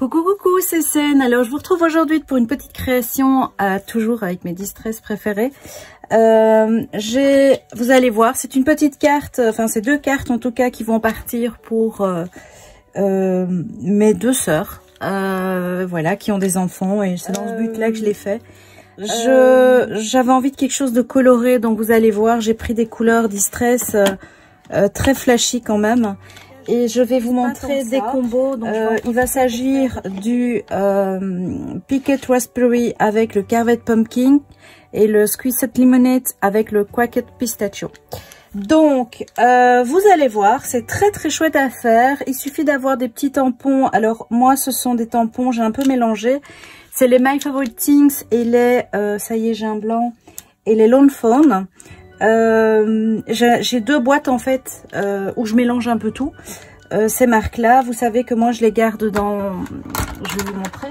Coucou, coucou, c'est Sen. Alors, je vous retrouve aujourd'hui pour une petite création, toujours avec mes distress préférés. Vous allez voir, c'est une petite carte, enfin, c'est deux cartes en tout cas qui vont partir pour mes deux sœurs, voilà, qui ont des enfants et c'est dans ce but-là que je l'ai fait. J'avais envie de quelque chose de coloré, donc vous allez voir, j'ai pris des couleurs distress très flashy quand même. Et je vais vous montrer des combos. Donc il va s'agir du Picket Raspberry avec le Carvet Pumpkin et le Squeezed Lemonade avec le Quacket Pistachio. Donc, vous allez voir, c'est très très chouette à faire. Il suffit d'avoir des petits tampons. Alors, moi, ce sont des tampons, j'ai un peu mélangé. C'est les My Favorite Things et les, ça y est, j'ai un blanc, et les Lone Phone. J'ai deux boîtes en fait où je mélange un peu tout. Ces marques là, vous savez que moi je les garde dans, je vais vous montrer,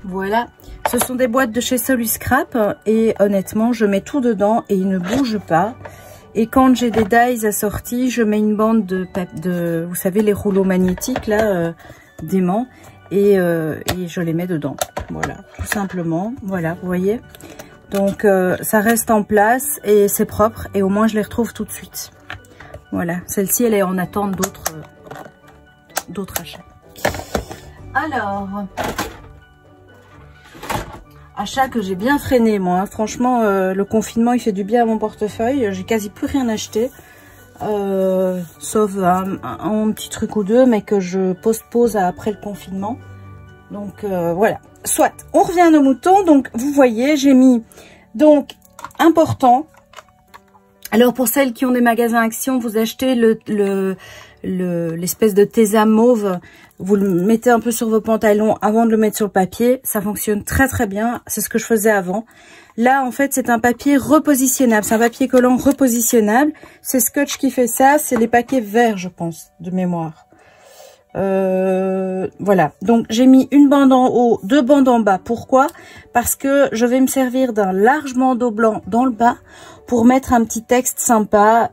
voilà, ce sont des boîtes de chez Soluscrap et honnêtement je mets tout dedans et ils ne bougent pas. Et quand j'ai des dies assortis, je mets une bande de vous savez, les rouleaux magnétiques là, d'aimants, et je les mets dedans. Voilà, tout simplement. Voilà, vous voyez. Donc, ça reste en place et c'est propre. Et au moins, je les retrouve tout de suite. Voilà, celle-ci, elle est en attente d'autres achats. Alors, achat que j'ai bien freiné, moi. Hein. Franchement, le confinement, il fait du bien à mon portefeuille. J'ai quasi plus rien acheté. Sauf un petit truc ou deux, mais que je postpose après le confinement. Donc voilà, soit on revient à nos moutons. Donc vous voyez, j'ai mis, donc important, alors pour celles qui ont des magasins Action, vous achetez l'espèce de Tesa mauve, vous le mettez un peu sur vos pantalons avant de le mettre sur le papier, ça fonctionne très très bien, c'est ce que je faisais avant. Là en fait c'est un papier repositionnable, c'est un papier collant repositionnable, c'est Scotch qui fait ça, c'est les paquets verts je pense, de mémoire. Voilà, donc j'ai mis une bande en haut, deux bandes en bas. Pourquoi? Parce que je vais me servir d'un large bandeau blanc dans le bas pour mettre un petit texte sympa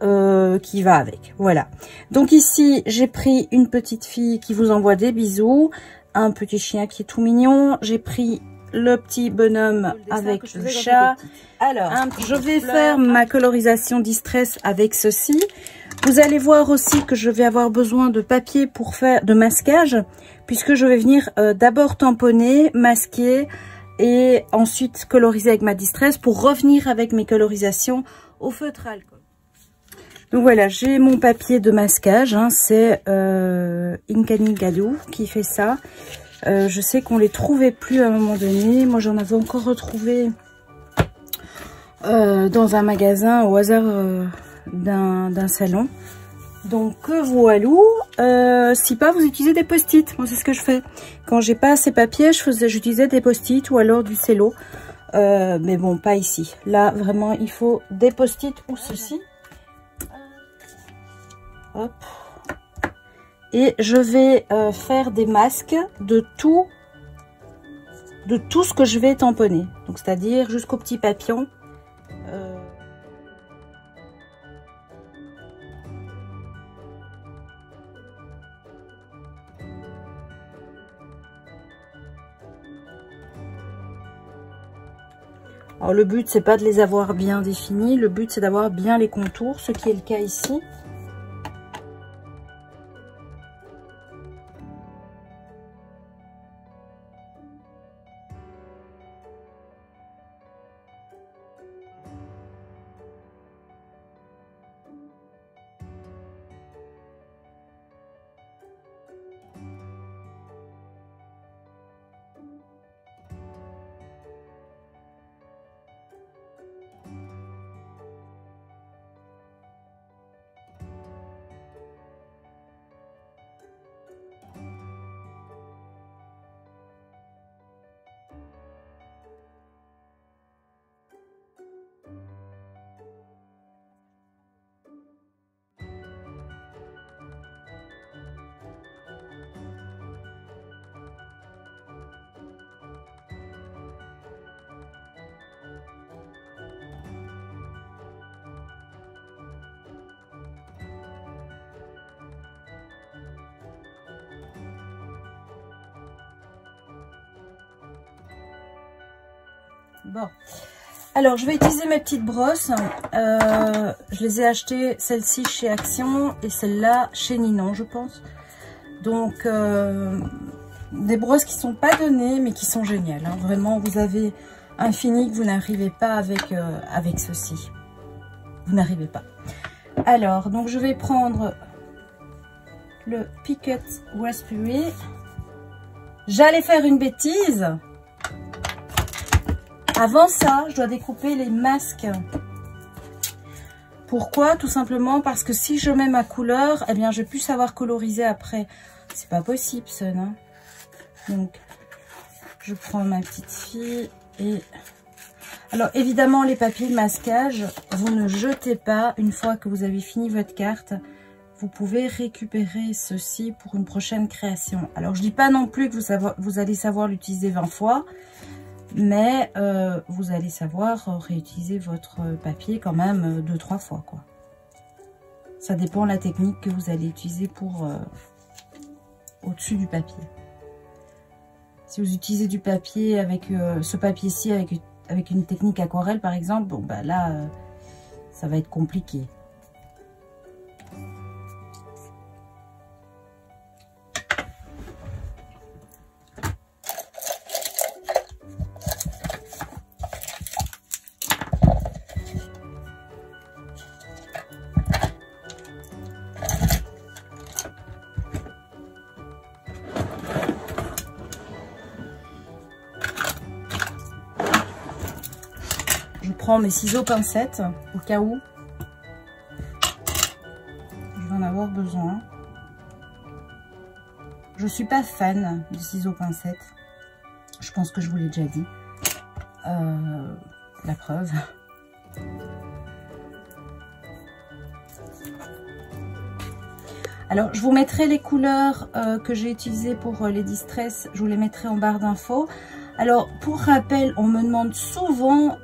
qui va avec. Voilà, donc ici j'ai pris une petite fille qui vous envoie des bisous, un petit chien qui est tout mignon, j'ai pris le petit bonhomme avec le chat. Alors je vais faire ma colorisation distress avec ceci. Vous allez voir aussi que je vais avoir besoin de papier pour faire de masquage, puisque je vais venir d'abord tamponner, masquer et ensuite coloriser avec ma distress pour revenir avec mes colorisations au feutre à alcool. Donc voilà, j'ai mon papier de masquage, hein, c'est Inkani Gadou qui fait ça. Je sais qu'on les trouvait plus à un moment donné, moi j'en avais encore retrouvé dans un magasin au hasard d'un salon. Donc voilà, si pas vous utilisez des post-it, moi c'est ce que je fais quand j'ai pas assez papier, j'utilisais des post-it ou alors du cello, mais bon pas ici, là vraiment il faut des post-it ou ceci. Hop. Et je vais faire des masques de tout ce que je vais tamponner, donc c'est à dire jusqu'au petit papillon. Alors le but c'est pas de les avoir bien définis, le but c'est d'avoir bien les contours, ce qui est le cas ici. Bon. Alors, je vais utiliser mes petites brosses. Je les ai achetées, celle-ci chez Action et celle-là chez Ninon, je pense. Donc, des brosses qui sont pas données, mais qui sont géniales. Hein. Vraiment, vous avez un fini que vous n'arrivez pas avec, avec ceci. Vous n'arrivez pas. Alors, donc je vais prendre le Picket Raspberry. J'allais faire une bêtise. Avant ça, je dois découper les masques. Pourquoi? Tout simplement parce que si je mets ma couleur, eh bien, je vais plus savoir coloriser après. C'est pas possible, ça, non? Donc, je prends ma petite fille et... Alors, évidemment, les papiers de masquage, vous ne jetez pas une fois que vous avez fini votre carte. Vous pouvez récupérer ceci pour une prochaine création. Alors, je dis pas non plus que vous allez savoir l'utiliser 20 fois, mais vous allez savoir réutiliser votre papier quand même 2-3 fois, quoi. Ça dépend de la technique que vous allez utiliser pour au-dessus du papier. Si vous utilisez du papier avec ce papier-ci avec une technique aquarelle par exemple, bon bah là ça va être compliqué. Je prends mes ciseaux pincettes au cas où je vais en avoir besoin. Je suis pas fan des ciseaux pincettes. Je pense que je vous l'ai déjà dit. La preuve. Alors, je vous mettrai les couleurs que j'ai utilisées pour les distress. Je vous les mettrai en barre d'infos. Alors, pour rappel, on me demande souvent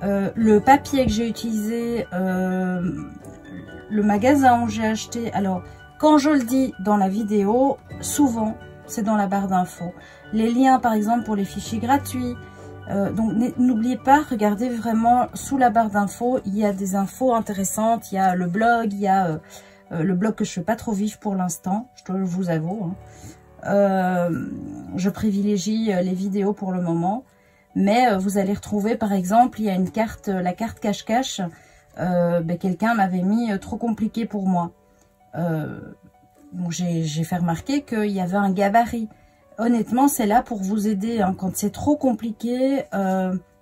le papier que j'ai utilisé, le magasin où j'ai acheté. Alors, quand je le dis dans la vidéo, souvent, c'est dans la barre d'infos. Les liens, par exemple, pour les fichiers gratuits. Donc, n'oubliez pas, regardez vraiment sous la barre d'infos. Il y a des infos intéressantes. Il y a le blog, il y a le blog que je ne fais pas trop vivre pour l'instant, je vous avoue. Hein. Je privilégie les vidéos pour le moment. Mais vous allez retrouver, par exemple, il y a une carte, la carte cache-cache. Quelqu'un m'avait mis trop compliqué pour moi. Donc j'ai fait remarquer qu'il y avait un gabarit. Honnêtement, c'est là pour vous aider. Hein. Quand c'est trop compliqué,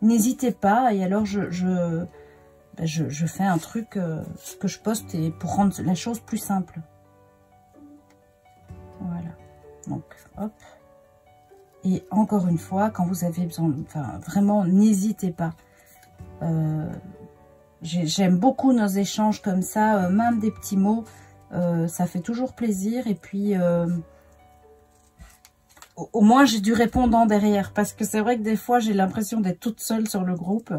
n'hésitez pas. Et alors, je fais un truc que je poste et pour rendre la chose plus simple. Voilà. Donc, hop. Et encore une fois, quand vous avez besoin, enfin, vraiment, n'hésitez pas. J'aime beaucoup nos échanges comme ça, même des petits mots. Ça fait toujours plaisir. Et puis, au moins, j'ai du répondant derrière. Parce que c'est vrai que des fois, j'ai l'impression d'être toute seule sur le groupe.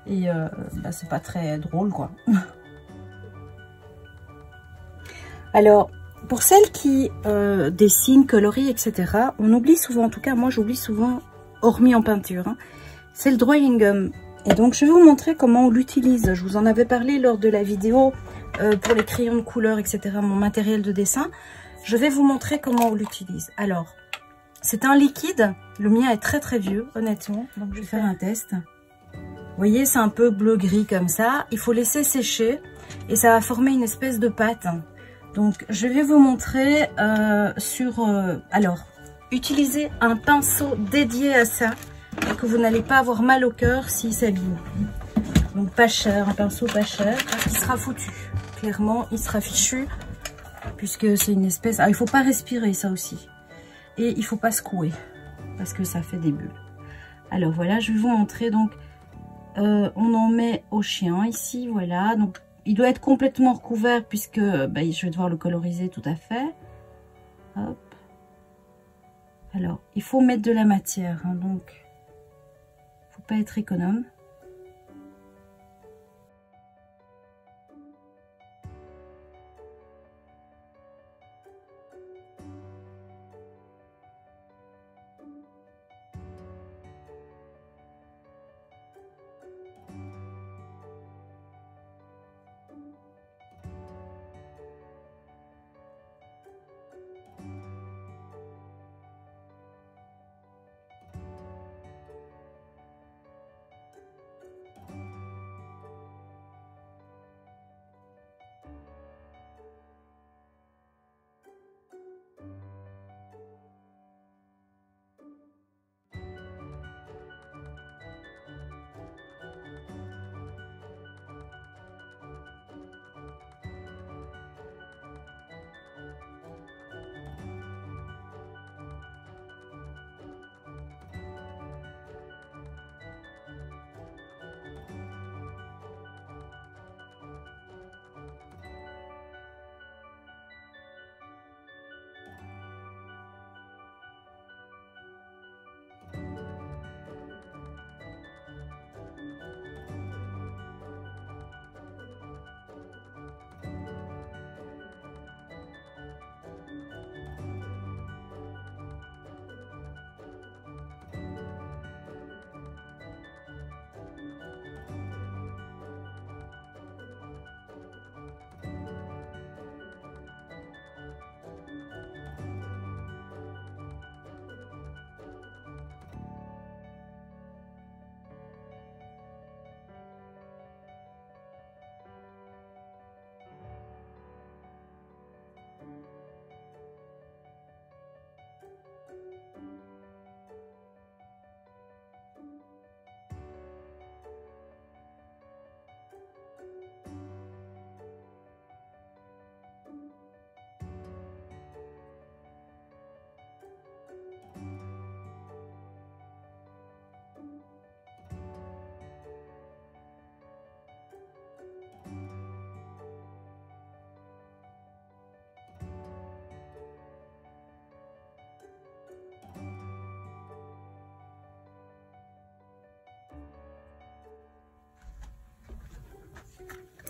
Et c'est pas très drôle, quoi. Alors, pour celles qui dessinent, colorient, etc., on oublie souvent, en tout cas, moi, j'oublie souvent, hormis en peinture, hein, c'est le drawing gum. Et donc, je vais vous montrer comment on l'utilise. Je vous en avais parlé lors de la vidéo pour les crayons de couleur, etc., mon matériel de dessin. Je vais vous montrer comment on l'utilise. Alors, c'est un liquide. Le mien est très, très vieux, honnêtement. Donc, je vais faire un test. Vous voyez, c'est un peu bleu-gris comme ça. Il faut laisser sécher et ça va former une espèce de pâte. Donc, je vais vous montrer alors, utilisez un pinceau dédié à ça, que vous n'allez pas avoir mal au cœur s'il s'abîme. Donc, pas cher, un pinceau pas cher, parce qu'il sera foutu. Clairement, il sera fichu, puisque c'est une espèce... Ah, il ne faut pas respirer, ça aussi. Et il ne faut pas secouer, parce que ça fait des bulles. Alors, voilà, je vais vous montrer, donc, on en met au chien, ici, voilà, donc... Il doit être complètement recouvert puisque je vais devoir le coloriser tout à fait. Hop. Alors, il faut mettre de la matière, hein, donc il ne faut pas être économe.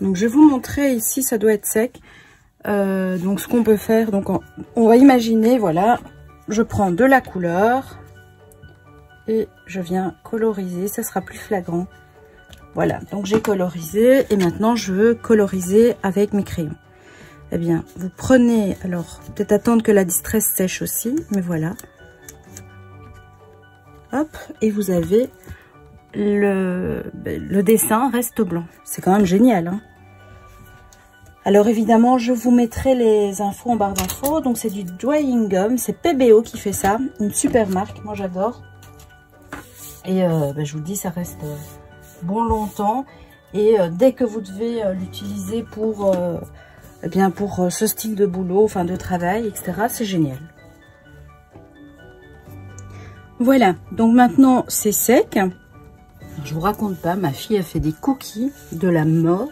Donc je vais vous montrer ici, ça doit être sec. Donc ce qu'on peut faire, donc on va imaginer, voilà, je prends de la couleur et je viens coloriser, ça sera plus flagrant. Voilà, donc j'ai colorisé et maintenant je veux coloriser avec mes crayons. Eh bien, vous prenez, alors peut-être attendre que la distress sèche aussi, mais voilà. Hop, et vous avez le dessin reste blanc. C'est quand même génial, hein. Alors évidemment, je vous mettrai les infos en barre d'infos. Donc c'est du Drying Gum, c'est PBO qui fait ça, une super marque, moi j'adore. Et je vous le dis, ça reste bon longtemps. Et dès que vous devez l'utiliser pour, pour ce style de boulot, enfin de travail, etc., c'est génial. Voilà, donc maintenant c'est sec. Alors, je vous raconte pas, ma fille a fait des cookies de la mort.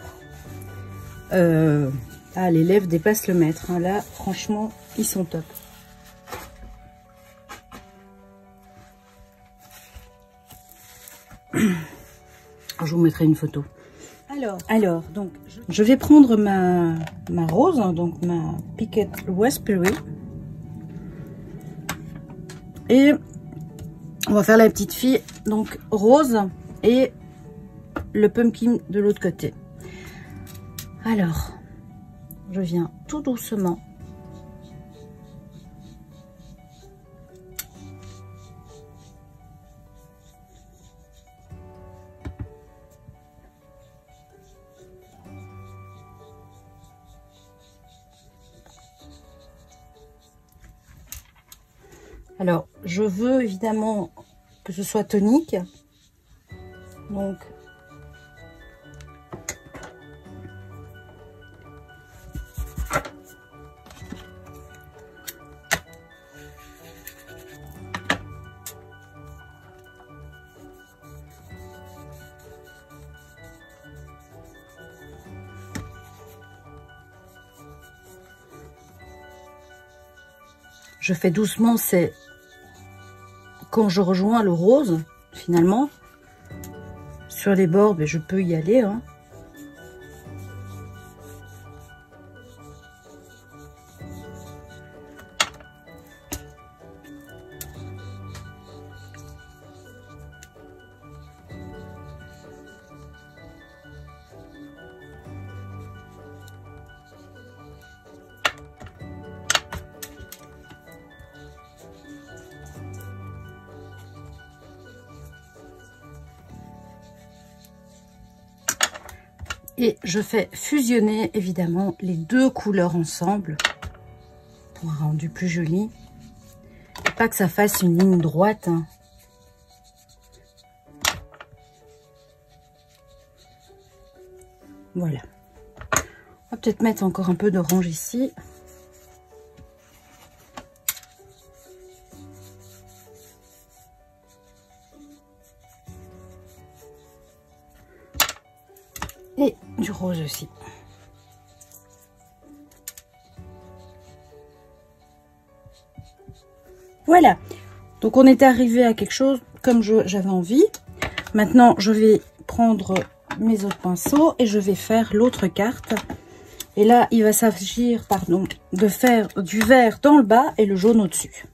Les lèvres dépassent le mètre, hein. Là franchement ils sont top. Je vous mettrai une photo. Alors donc je vais prendre ma rose, hein, donc ma Picket Raspberry, et on va faire la petite fille, donc rose, et le pumpkin de l'autre côté. Alors, je viens tout doucement. Alors, je veux évidemment que ce soit tonique. Donc, je fais doucement, c'est quand je rejoins le rose, finalement, sur les bords, je peux y aller, hein. Et je fais fusionner évidemment les deux couleurs ensemble pour un rendu plus joli. Et pas que ça fasse une ligne droite, hein. Voilà. On va peut-être mettre encore un peu d'orange ici. Et du rose aussi. Voilà. Donc on est arrivé à quelque chose comme j'avais envie. Maintenant, je vais prendre mes autres pinceaux et je vais faire l'autre carte. Et là, il va s'agir, pardon, de faire du vert dans le bas et le jaune au-dessus.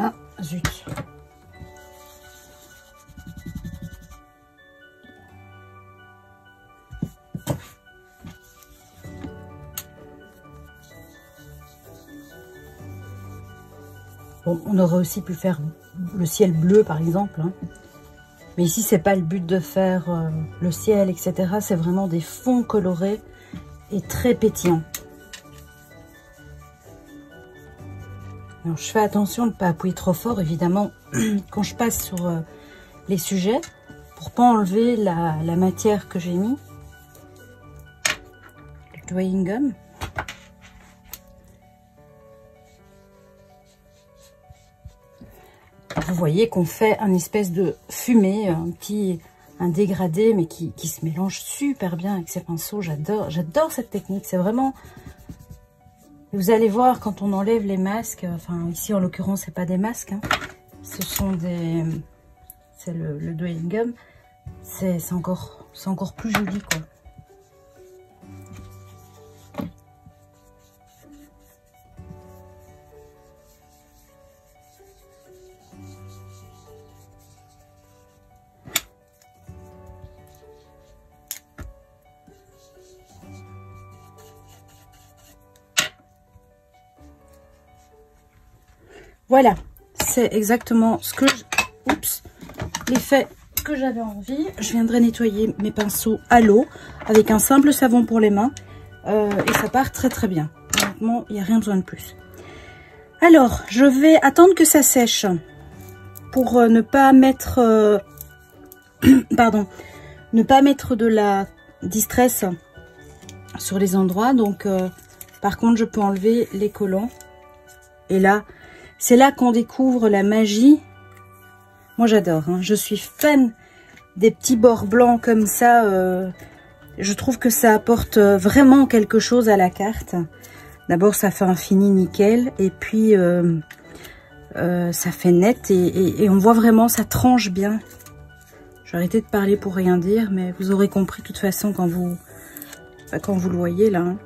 Ah, zut. Bon, on aurait aussi pu faire le ciel bleu, par exemple, hein. Mais ici, c'est pas le but de faire le ciel, etc. C'est vraiment des fonds colorés et très pétillants. Alors, je fais attention de ne pas appuyer trop fort, évidemment, quand je passe sur les sujets, pour pas enlever la matière que j'ai mis. Le Drying Gum. vous voyez qu'on fait un espèce de fumée, un dégradé, mais qui se mélange super bien avec ces pinceaux. J'adore cette technique. C'est vraiment... Vous allez voir quand on enlève les masques, enfin ici en l'occurrence c'est pas des masques, hein, ce sont des... c'est le dwelling gum. C'est encore plus joli quoi. Voilà, c'est exactement ce que l'effet que j'avais envie. Je viendrai nettoyer mes pinceaux à l'eau avec un simple savon pour les mains et ça part très très bien. Honnêtement, il n'y a rien besoin de plus. Alors, je vais attendre que ça sèche pour ne pas mettre pardon, ne pas mettre de la distress sur les endroits. Donc, par contre, je peux enlever les collants et là, c'est là qu'on découvre la magie. Moi, j'adore. Hein. Je suis fan des petits bords blancs comme ça. Je trouve que ça apporte vraiment quelque chose à la carte. D'abord, ça fait un fini nickel. Et puis, ça fait net. Et on voit vraiment, ça tranche bien. Je vais arrêter de parler pour rien dire. Mais vous aurez compris de toute façon quand vous le voyez là. Hein.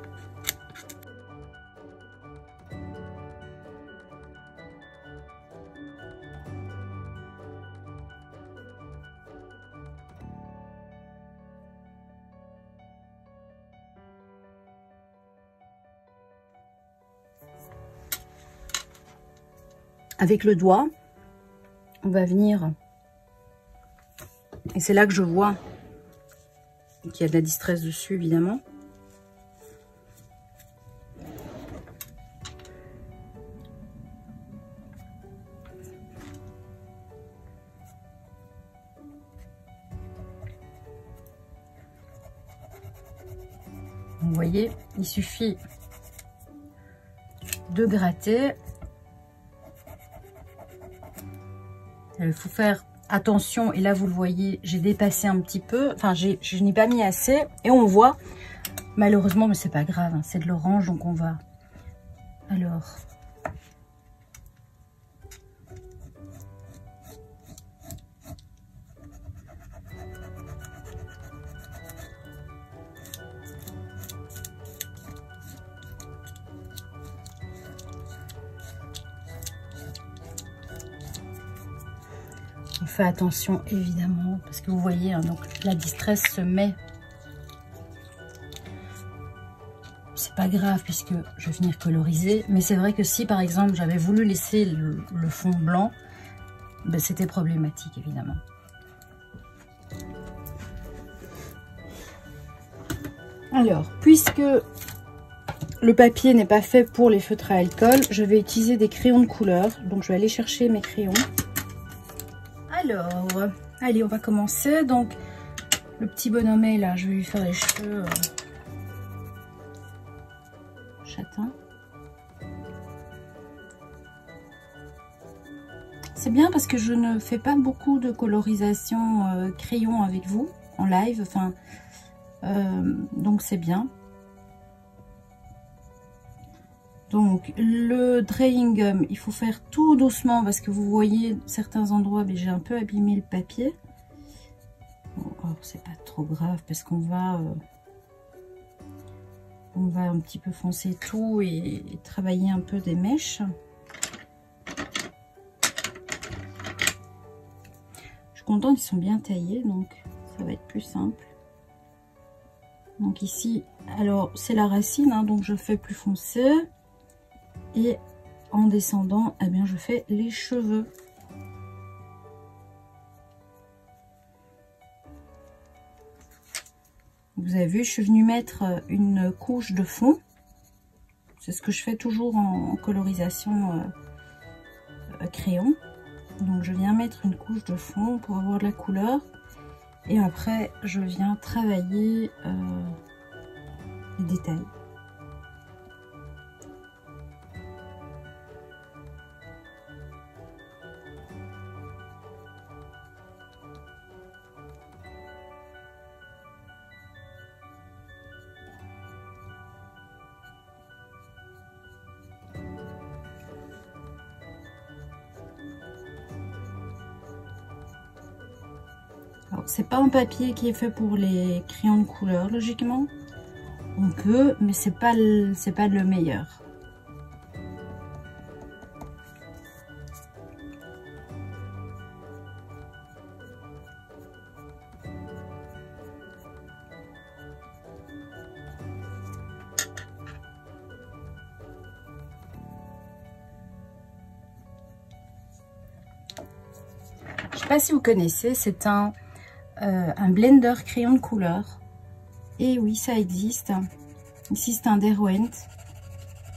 Avec le doigt, on va venir, et c'est là que je vois qu'il y a de la distress dessus, évidemment. Vous voyez, il suffit de gratter. Il faut faire attention, et là vous le voyez, j'ai dépassé un petit peu, enfin je n'ai pas mis assez, et on voit, malheureusement, mais c'est pas grave, hein, c'est de l'orange, donc on va, alors, on fait attention évidemment, parce que vous voyez, hein, donc la distress se met. C'est pas grave puisque je vais venir coloriser, mais c'est vrai que si par exemple j'avais voulu laisser le fond blanc, ben, c'était problématique évidemment. Alors, puisque le papier n'est pas fait pour les feutres à alcool, je vais utiliser des crayons de couleur, donc je vais aller chercher mes crayons. Alors, allez, on va commencer. Donc, le petit bonhomme est là, je vais lui faire les cheveux châtain. C'est bien parce que je ne fais pas beaucoup de colorisation crayon avec vous en live, enfin, donc c'est bien. Donc le drying gum, il faut faire tout doucement parce que vous voyez certains endroits, mais j'ai un peu abîmé le papier. Bon, oh, c'est pas trop grave parce qu'on va un petit peu foncer tout et travailler un peu des mèches. Je suis contente, ils sont bien taillés, donc ça va être plus simple. Donc ici, alors c'est la racine, hein, donc je fais plus foncé. Et en descendant, eh bien, je fais les cheveux. Vous avez vu, je suis venue mettre une couche de fond. C'est ce que je fais toujours en colorisation crayon. Donc je viens mettre une couche de fond pour avoir de la couleur. Et après, je viens travailler les détails. c'est pas un papier qui est fait pour les crayons de couleur, logiquement. On peut, mais c'est pas le meilleur. Je sais pas si vous connaissez, c'est un blender crayon de couleur. Et oui, ça existe. Ici, c'est un Derwent.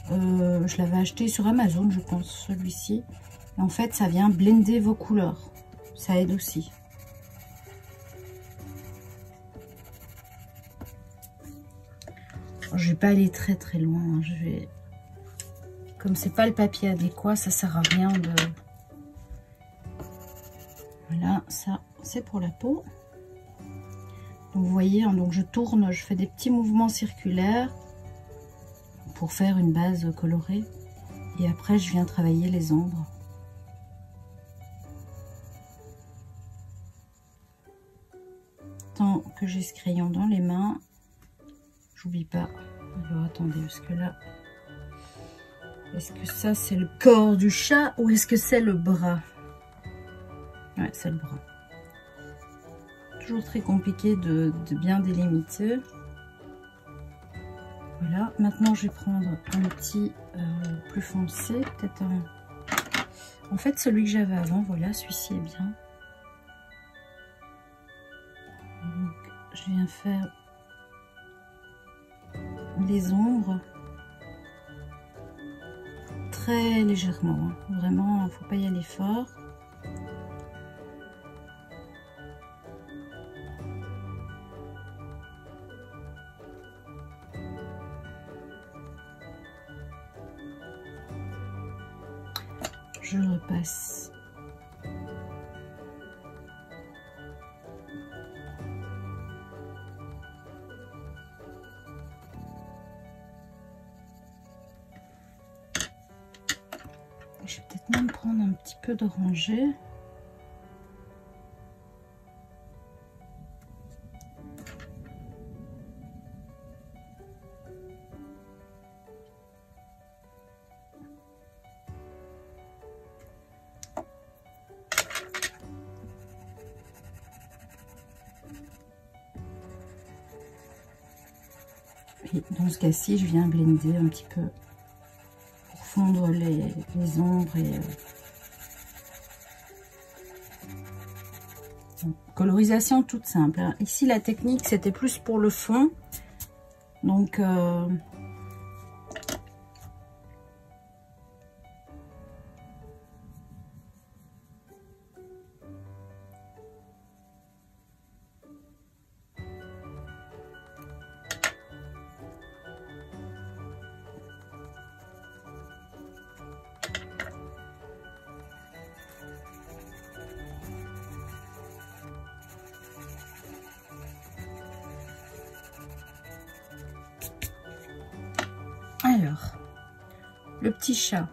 Je l'avais acheté sur Amazon, je pense, celui-ci. En fait, ça vient blender vos couleurs. Ça aide aussi. Je vais pas aller très très loin. Hein. Je vais, comme c'est pas le papier adéquat, ça sert à rien de. Voilà, ça c'est pour la peau. Donc vous voyez, hein, donc je tourne, je fais des petits mouvements circulaires pour faire une base colorée. Et après, je viens travailler les ombres. Tant que j'ai ce crayon dans les mains, j'oublie pas. Alors attendez, parce que là, est-ce que ça c'est le corps du chat ou est-ce que c'est le bras? Ouais, c'est le bras. Toujours très compliqué de bien délimiter. Voilà, maintenant je vais prendre un petit plus foncé, peut-être un... En fait, celui que j'avais avant, voilà, celui-ci est bien. Donc, je viens faire les ombres très légèrement. Hein. Vraiment, il ne faut pas y aller fort. Je repasse. Je vais peut-être même prendre un petit peu d'orangé. Et dans ce cas-ci, je viens blender un petit peu pour fondre les ombres et colorisation toute simple. Hein. Ici, la technique, c'était plus pour le fond. Donc, alors, le petit chat.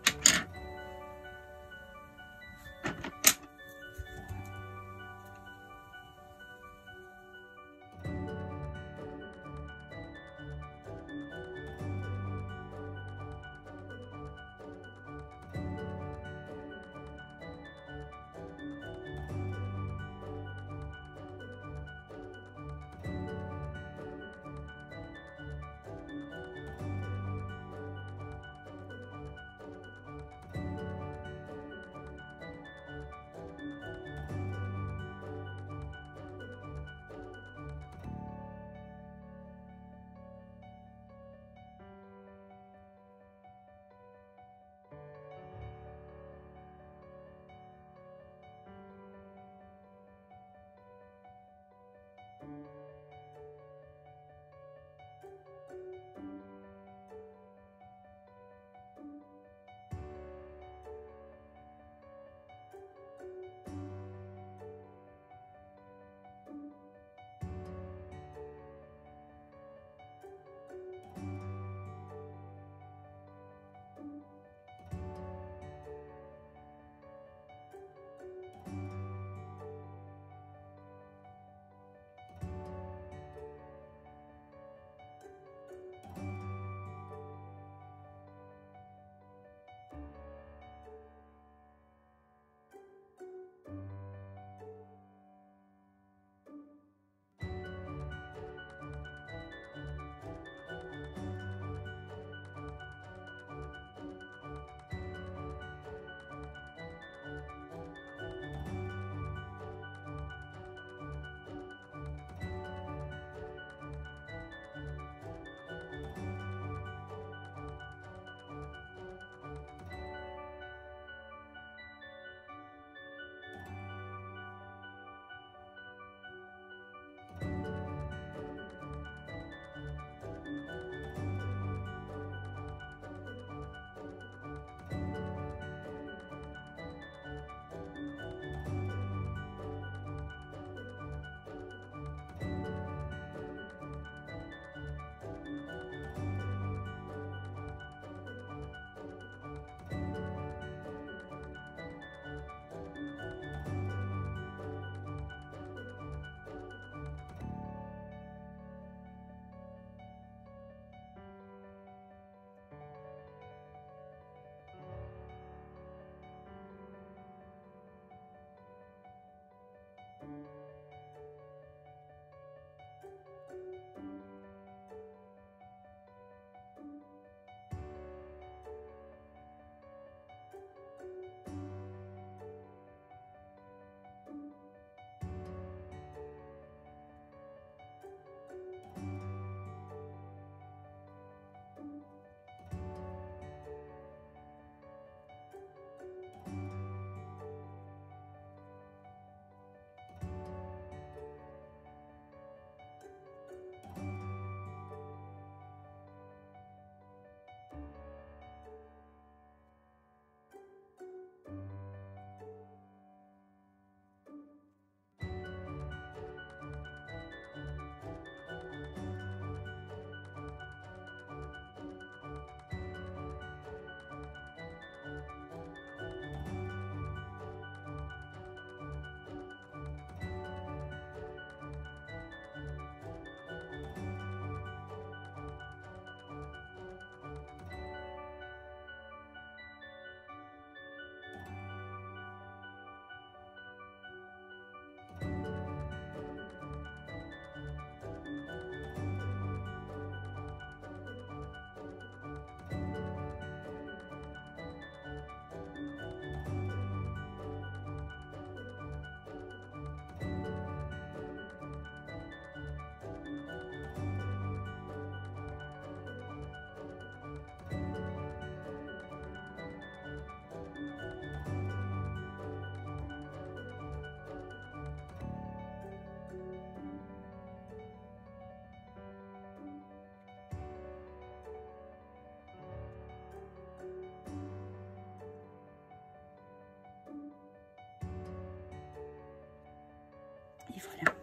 voilà.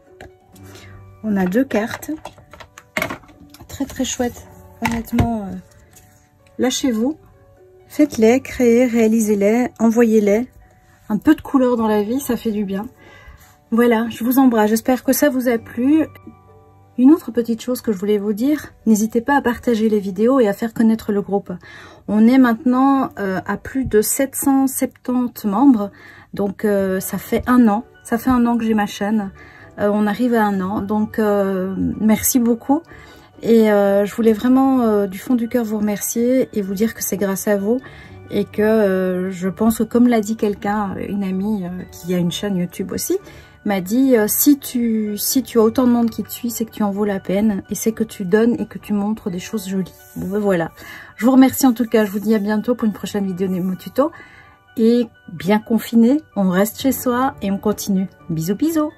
On a 2 cartes. Très très chouette. Honnêtement, lâchez-vous. Faites-les, créez, réalisez-les, envoyez-les. Un peu de couleur dans la vie, ça fait du bien. Voilà, je vous embrasse. J'espère que ça vous a plu. Une autre petite chose que je voulais vous dire, n'hésitez pas à partager les vidéos et à faire connaître le groupe. On est maintenant à plus de 770 membres, donc ça fait 1 an. Ça fait 1 an que j'ai ma chaîne. On arrive à 1 an, donc merci beaucoup. Et je voulais vraiment du fond du cœur vous remercier et vous dire que c'est grâce à vous. Et que je pense que, comme l'a dit quelqu'un, une amie qui a une chaîne YouTube aussi, m'a dit si tu as autant de monde qui te suit, c'est que tu en vaux la peine et c'est que tu donnes et que tu montres des choses jolies. Bon, ben voilà. Je vous remercie en tout cas. Je vous dis à bientôt pour une prochaine vidéo Nemo Tuto. Et bien confiné, on reste chez soi et on continue. Bisous bisous.